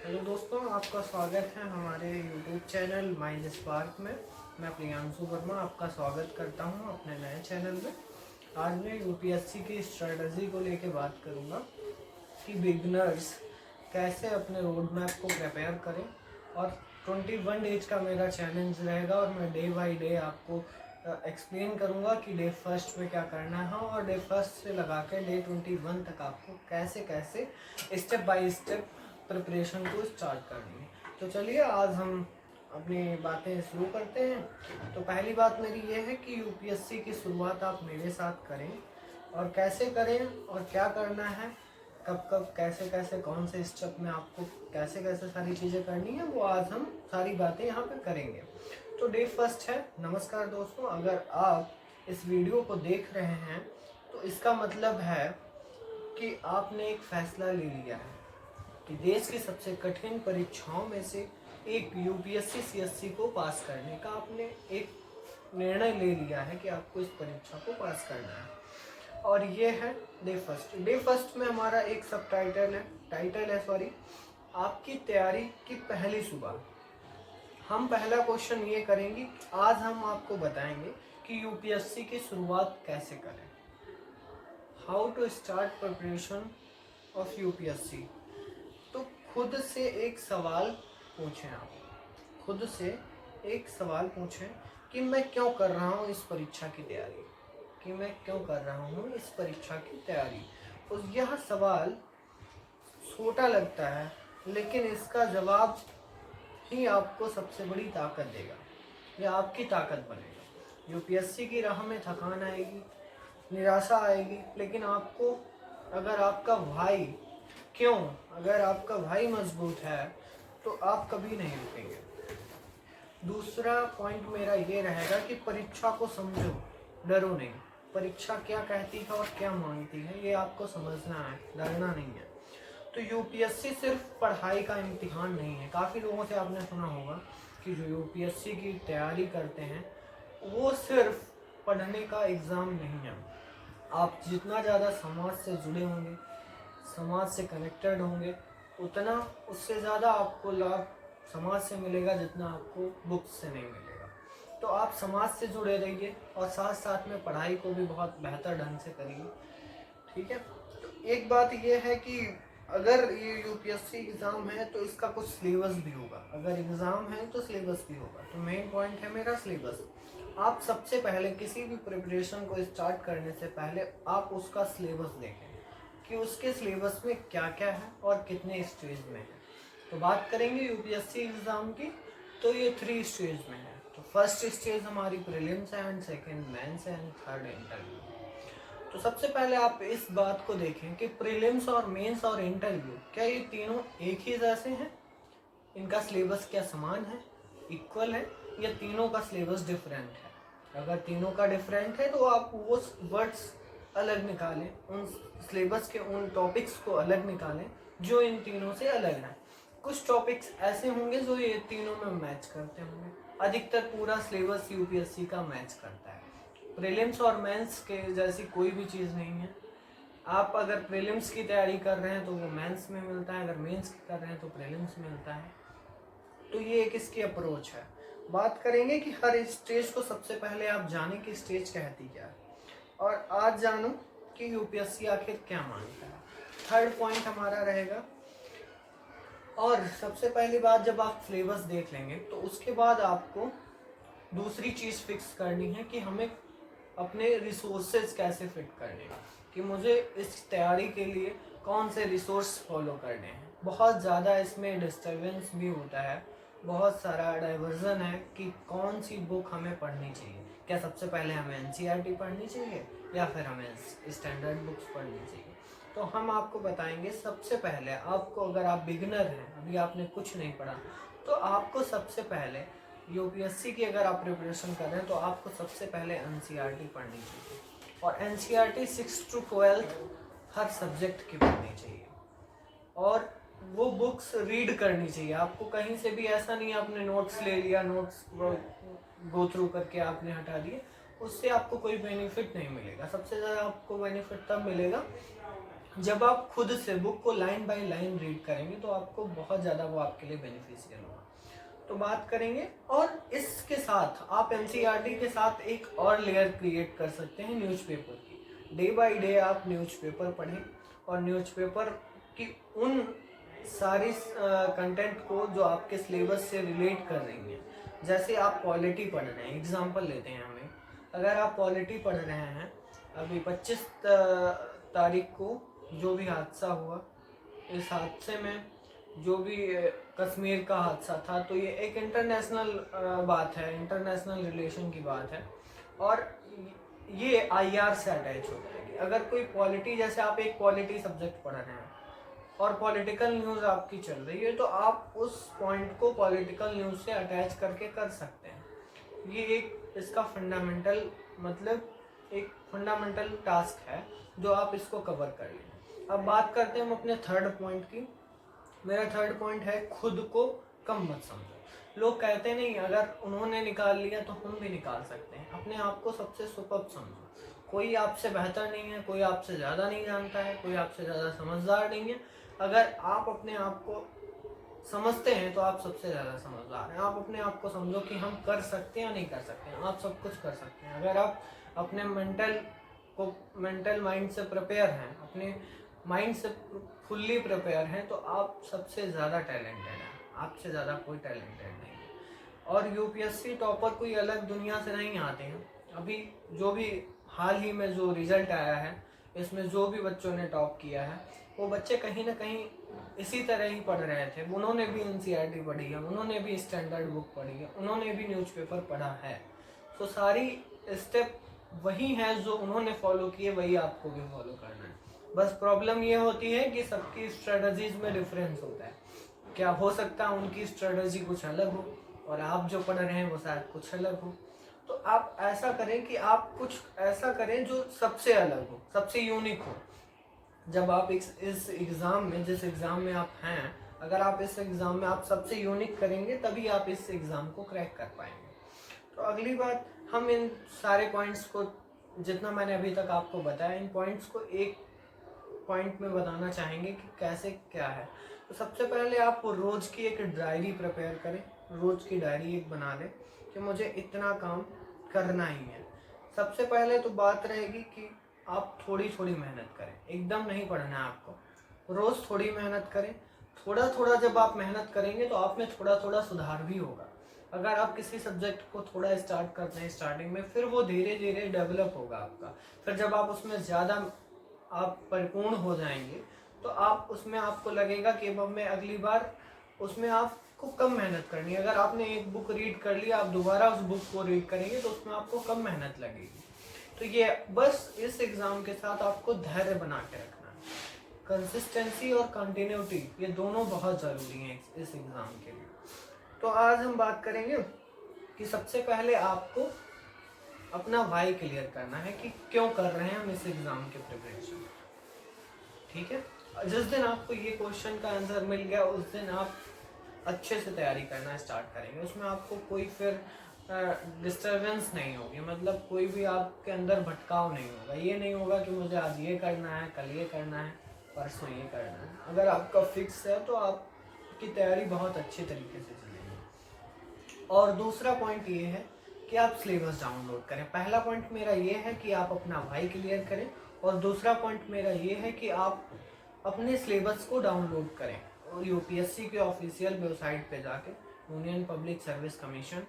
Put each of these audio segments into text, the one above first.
Hello दोस्तों, आपका स्वागत है हमारे यूट्यूब चैनल माइंड स्पार्क में। मैं प्रियांशु वर्मा आपका स्वागत करता हूं अपने नए चैनल में। आज मैं यूपीएससी की स्ट्रेटजी को लेके बात करूंगा कि बिगनर्स कैसे अपने रोड मैप को प्रिपेयर करें। और 21 डेज का मेरा चैलेंज रहेगा और मैं डे बाय डे आपको एक्सप्लेन करूंगा कि डे फर्स्ट में क्या करना है और डे फर्स्ट से लगा के डे 21 तक आपको कैसे कैसे स्टेप बाय स्टेप प्रिपरेशन को स्टार्ट करनी है। तो चलिए आज हम अपनी बातें शुरू करते हैं। तो पहली बात मेरी ये है कि यूपीएससी की शुरुआत आप मेरे साथ करें और कैसे करें और क्या करना है, कब कब कैसे कैसे कौन से स्टेप में आपको कैसे कैसे सारी चीज़ें करनी है, वो आज हम सारी बातें यहाँ पे करेंगे। तो डे फर्स्ट है। नमस्कार दोस्तों, अगर आप इस वीडियो को देख रहे हैं तो इसका मतलब है कि आपने एक फैसला ले लिया है कि देश की सबसे कठिन परीक्षाओं में से एक यूपीएससी सीएससी को पास करने का आपने एक निर्णय ले लिया है कि आपको इस परीक्षा को पास करना है। और ये है डे फर्स्ट। डे फर्स्ट में हमारा एक सब टाइटल है आपकी तैयारी की पहली सुबह। हम पहला क्वेश्चन ये करेंगे, आज हम आपको बताएंगे कि यूपीएससी की शुरुआत कैसे करें। How to start preparation of UPSC. तो खुद से एक सवाल पूछें, आप खुद से एक सवाल पूछें कि मैं क्यों कर रहा हूँ इस परीक्षा की तैयारी, कि मैं क्यों कर रहा हूँ इस परीक्षा की तैयारी। उस यह सवाल छोटा लगता है लेकिन इसका जवाब ही आपको सबसे बड़ी ताकत देगा, यह आपकी ताकत बनेगा। यूपीएससी की राह में थकान आएगी, निराशा आएगी, लेकिन आपको अगर आपका भाई मजबूत है तो आप कभी नहीं रुकेंगे। दूसरा पॉइंट मेरा ये रहेगा कि परीक्षा को समझो, डरो नहीं। परीक्षा क्या कहती है और क्या मांगती है ये आपको समझना है, डरना नहीं है। तो यूपीएससी सिर्फ पढ़ाई का इम्तिहान नहीं है। काफ़ी लोगों से आपने सुना होगा कि जो यूपीएससी की तैयारी करते हैं वो सिर्फ पढ़ने का एग्ज़ाम नहीं है। आप जितना ज़्यादा समाज से जुड़े होंगे, समाज से कनेक्टेड होंगे, उतना उससे ज़्यादा आपको लाभ समाज से मिलेगा जितना आपको बुक्स से नहीं मिलेगा। तो आप समाज से जुड़े रहिए और साथ साथ में पढ़ाई को भी बहुत बेहतर ढंग से करिए, ठीक है। तो एक बात ये है कि अगर ये यूपीएससी एग्ज़ाम है तो इसका कुछ सिलेबस भी होगा। अगर एग्ज़ाम है तो सिलेबस भी होगा। तो मेन पॉइंट है मेरा सिलेबस। आप सबसे पहले किसी भी प्रिपरेशन को स्टार्ट करने से पहले आप उसका सिलेबस देखें कि उसके सिलेबस में क्या क्या है और कितने स्टेज में है। तो बात करेंगे यूपीएससी एग्ज़ाम की, तो ये 3 स्टेज में है। तो फर्स्ट स्टेज हमारी प्रीलिम्स है and second mains and third interview. तो सबसे पहले आप इस बात को देखें कि प्रीलिम्स और मेंस और इंटरव्यू क्या ये तीनों एक ही जैसे हैं, इनका सिलेबस क्या समान है, इक्वल है, या तीनों का सिलेबस डिफरेंट है। अगर तीनों का डिफरेंट है तो आप वो वर्ड्स अलग निकालें, उन सिलेबस के उन टॉपिक्स को अलग निकालें जो इन तीनों से अलग हैं। कुछ टॉपिक्स ऐसे होंगे जो ये तीनों में मैच करते होंगे। अधिकतर पूरा सिलेबस यूपीएससी का मैच करता है। प्रीलिम्स और मेंस के जैसी कोई भी चीज़ नहीं है। आप अगर प्रीलिम्स की तैयारी कर रहे हैं तो वो मेंस में मिलता है, अगर मेंस की कर रहे हैं तो प्रीलिम्स में मिलता है। तो ये एक इसकी अप्रोच है। बात करेंगे कि हर स्टेज को सबसे पहले आप जाने की स्टेज कहती क्या है, और आज जानो कि यूपीएससी आखिर क्या मांगता है। थर्ड पॉइंट हमारा रहेगा। और सबसे पहली बात, जब आप सिलेबस देख लेंगे तो उसके बाद आपको दूसरी चीज़ फिक्स करनी है कि हमें अपने रिसोर्सेज कैसे फिट करने हैं, कि मुझे इस तैयारी के लिए कौन से रिसोर्स फॉलो करने हैं। बहुत ज़्यादा इसमें डिस्टर्बेंस भी होता है, बहुत सारा डाइवर्जन है कि कौन सी बुक हमें पढ़नी चाहिए। क्या सबसे पहले हमें एनसीईआरटी पढ़नी चाहिए या फिर हमें स्टैंडर्ड बुक्स पढ़नी चाहिए। तो हम आपको बताएंगे सबसे पहले आपको, अगर आप बिगिनर हैं, अभी आपने कुछ नहीं पढ़ा, तो आपको सबसे पहले यूपीएससी की अगर आप प्रिपरेशन कर रहे हैं तो आपको सबसे पहले एनसीईआरटी पढ़नी चाहिए। और एनसीईआरटी 6 to 12 हर सब्जेक्ट की पढ़नी चाहिए और वो बुक्स रीड करनी चाहिए। आपको कहीं से भी ऐसा नहीं आपने नोट्स ले लिया, नोट्स गो थ्रू करके आपने हटा दिए, उससे आपको कोई बेनिफिट नहीं मिलेगा। सबसे ज़्यादा आपको बेनिफिट तब मिलेगा जब आप खुद से बुक को लाइन बाय लाइन रीड करेंगे तो आपको बहुत ज़्यादा वो आपके लिए बेनिफिशियल होगा। तो बात करेंगे, और इसके साथ आप एनसीईआरटी के साथ एक और लेयर क्रिएट कर सकते हैं न्यूज़पेपर की। डे बाय डे आप न्यूज़पेपर पढ़ें और न्यूज़पेपर की उन सारी कंटेंट को जो आपके सिलेबस से रिलेट कर रही हैं। जैसे आप पॉलिटी पढ़ रहे हैं, एग्जांपल लेते हैं हमें, अगर आप पॉलिटी पढ़ रहे हैं, अभी 25 तारीख को जो भी हादसा हुआ, इस हादसे में जो भी कश्मीर का हादसा था, तो ये एक इंटरनेशनल बात है, इंटरनेशनल रिलेशन की बात है, और ये आईआर से अटैच हो जाएगी। अगर कोई पॉलिटी, जैसे आप एक पॉलिटी सब्जेक्ट पढ़ रहे हैं और पॉलिटिकल न्यूज़ आपकी चल रही है, तो आप उस पॉइंट को पॉलिटिकल न्यूज़ से अटैच करके कर सकते हैं। ये एक इसका फंडामेंटल, मतलब एक फंडामेंटल टास्क है जो आप इसको कवर कर लें। अब बात करते हैं हम अपने थर्ड पॉइंट की। मेरा थर्ड पॉइंट है, खुद को कम मत समझो। लोग कहते नहीं, अगर उन्होंने निकाल लिया तो हम भी निकाल सकते हैं। अपने आप को सबसे सुपर समझो। कोई आपसे बेहतर नहीं है, कोई आपसे ज़्यादा नहीं जानता है, कोई आपसे ज़्यादा समझदार नहीं है। अगर आप अपने आप को समझते हैं तो आप सबसे ज़्यादा समझदार हैं। आप अपने आप को समझो कि हम कर सकते हैं या नहीं कर सकते हैं, आप सब कुछ कर सकते हैं। अगर आप अपने मेंटल माइंड से प्रिपेयर हैं, अपने माइंड से फुल्ली प्रिपेयर हैं, तो आप सबसे ज़्यादा टैलेंटेड हैं। आपसे ज़्यादा कोई टैलेंटेड नहीं है। और यूपीएससी टॉपर कोई अलग दुनिया से नहीं आते हैं। अभी जो भी हाल ही में जो रिजल्ट आया है, इसमें जो भी बच्चों ने टॉप किया है, वो बच्चे कहीं ना कहीं इसी तरह ही पढ़ रहे थे। उन्होंने भी एनसीईआरटी पढ़ी है, उन्होंने भी स्टैंडर्ड बुक पढ़ी है, उन्होंने भी न्यूज़पेपर पढ़ा है। तो सारी स्टेप वही है जो उन्होंने फॉलो किए, वही आपको भी फॉलो करना है। बस प्रॉब्लम ये होती है कि सबकी स्ट्रेटजीज में डिफरेंस होता है। क्या हो सकता है उनकी स्ट्रेटजी कुछ अलग हो और आप जो पढ़ रहे हैं वो शायद कुछ अलग हो। तो आप ऐसा करें कि आप कुछ ऐसा करें जो सबसे अलग हो, सबसे यूनिक हो। जब आप इस एग्ज़ाम में, जिस एग्ज़ाम में आप हैं, अगर आप इस एग्ज़ाम में आप सबसे यूनिक करेंगे, तभी आप इस एग्ज़ाम को क्रैक कर पाएंगे। तो अगली बात, हम इन सारे पॉइंट्स को, जितना मैंने अभी तक आपको बताया, इन पॉइंट्स को एक पॉइंट में बताना चाहेंगे कि कैसे क्या है। तो सबसे पहले आप रोज़ की एक डायरी प्रिपेयर करें, रोज़ की डायरी एक बना लें कि मुझे इतना काम करना ही है। सबसे पहले तो बात रहेगी कि आप थोड़ी थोड़ी मेहनत करें, एकदम नहीं पढ़ना है आपको। रोज़ थोड़ी मेहनत करें। थोड़ा थोड़ा जब आप मेहनत करेंगे तो आप में थोड़ा थोड़ा सुधार भी होगा। अगर आप किसी सब्जेक्ट को थोड़ा स्टार्ट करते हैं स्टार्टिंग में, फिर वो धीरे धीरे डेवलप होगा आपका। फिर जब आप उसमें ज़्यादा आप परिपूर्ण हो जाएंगे, तो आप उसमें आपको लगेगा कि अब मैं अगली बार उसमें आपको कम मेहनत करनी है। अगर आपने एक बुक रीड कर लिया, आप दोबारा उस बुक को रीड करेंगे तो उसमें आपको कम मेहनत लगेगी। तो ये बस इस एग्ज़ाम के साथ आपको धैर्य बना के रखना है। कंसिस्टेंसी और कंटिन्यूटी, ये दोनों बहुत ज़रूरी हैं इस एग्ज़ाम के लिए। तो आज हम बात करेंगे कि सबसे पहले आपको अपना वाई क्लियर करना है कि क्यों कर रहे हैं हम इस एग्ज़ाम के प्रिपरेशन। ठीक है, जिस दिन आपको ये क्वेश्चन का आंसर मिल गया, उस दिन आप अच्छे से तैयारी करना स्टार्ट करेंगे। उसमें आपको कोई फिर डिस्टर्बेंस नहीं होगी, मतलब कोई भी आपके अंदर भटकाव नहीं होगा। ये नहीं होगा कि मुझे आज ये करना है, कल ये करना है, परसों ये करना है। अगर आपका फिक्स है तो आपकी तैयारी बहुत अच्छे तरीके से चलेगी। और दूसरा पॉइंट ये है कि आप सिलेबस डाउनलोड करें। पहला पॉइंट मेरा ये है कि आप अपना वाई क्लियर करें, और दूसरा पॉइंट मेरा ये है कि आप अपने सिलेबस को डाउनलोड करें। और यूपीएससी के ऑफिशियल वेबसाइट पे जाके, यूनियन पब्लिक सर्विस कमीशन,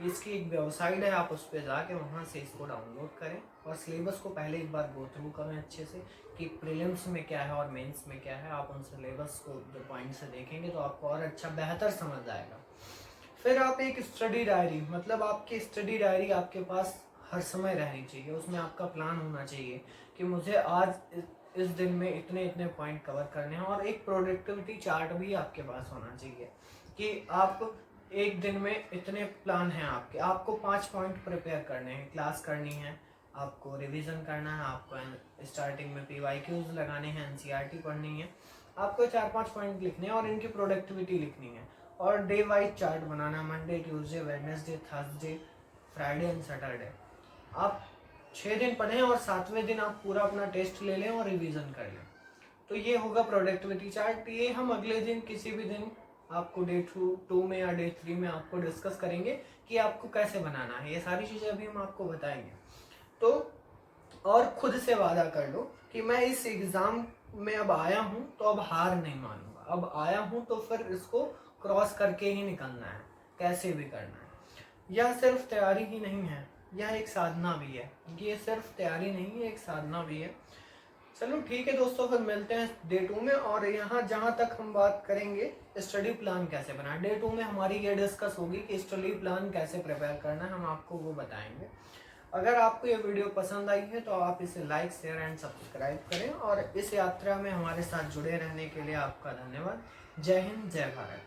इसकी एक वेबसाइट है, आप उस पर जाके वहाँ से इसको डाउनलोड करें और सिलेबस को पहले एक बार गो थ्रू करें अच्छे से कि प्रीलिम्स में क्या है और मेंस में क्या है। आप उन सिलेबस को जो पॉइंट से देखेंगे तो आपको और अच्छा बेहतर समझ आएगा। फिर आप एक स्टडी डायरी, मतलब आपकी स्टडी डायरी आपके पास हर समय रहनी चाहिए। उसमें आपका प्लान होना चाहिए कि मुझे आज इस दिन में इतने इतने पॉइंट कवर करने हैं। और एक प्रोडक्टिविटी चार्ट भी आपके पास होना चाहिए कि आप एक दिन में इतने प्लान हैं आपके, आपको 5 पॉइंट प्रिपेयर करने हैं, क्लास करनी है, आपको रिवीजन करना है, आपको स्टार्टिंग में PYQs लगाने हैं, एनसीईआरटी पढ़नी है, आपको 4-5 पॉइंट लिखने हैं और इनकी प्रोडक्टिविटी लिखनी है। और day wise chart banana, Monday, Tuesday, Wednesday, Thursday, Friday and Saturday. आप 6 दिन पढ़ें और 7वें दिन आप पूरा अपना टेस्ट ले लें और रिवीजन कर लें। तो ये होगा प्रोडक्टिविटी चार्ट। ये हम अगले दिन किसी भी दिन आपको डे 2 में या डे 3 में आपको डिस्कस करेंगे कि आपको कैसे बनाना है। ये सारी चीज़ें अभी हम आपको बताएंगे। तो और खुद से वादा कर लो कि मैं इस एग्ज़ाम में अब आया हूँ तो अब हार नहीं मानूंगा, अब आया हूँ तो फिर इसको क्रॉस करके ही निकलना है, कैसे भी करना है। यह सिर्फ तैयारी ही नहीं है, यह एक साधना भी है। ये सिर्फ तैयारी नहीं है, एक साधना भी है। चलो ठीक है दोस्तों, फिर मिलते हैं डे 2 में। और यहाँ जहाँ तक हम बात करेंगे स्टडी प्लान कैसे बनाए, डे 2 में हमारी ये डिस्कस होगी कि स्टडी प्लान कैसे प्रिपेयर करना है, हम आपको वो बताएंगे। अगर आपको ये वीडियो पसंद आई है तो आप इसे लाइक शेयर एंड सब्सक्राइब करें। और इस यात्रा में हमारे साथ जुड़े रहने के लिए आपका धन्यवाद। जय हिंद, जय भारत।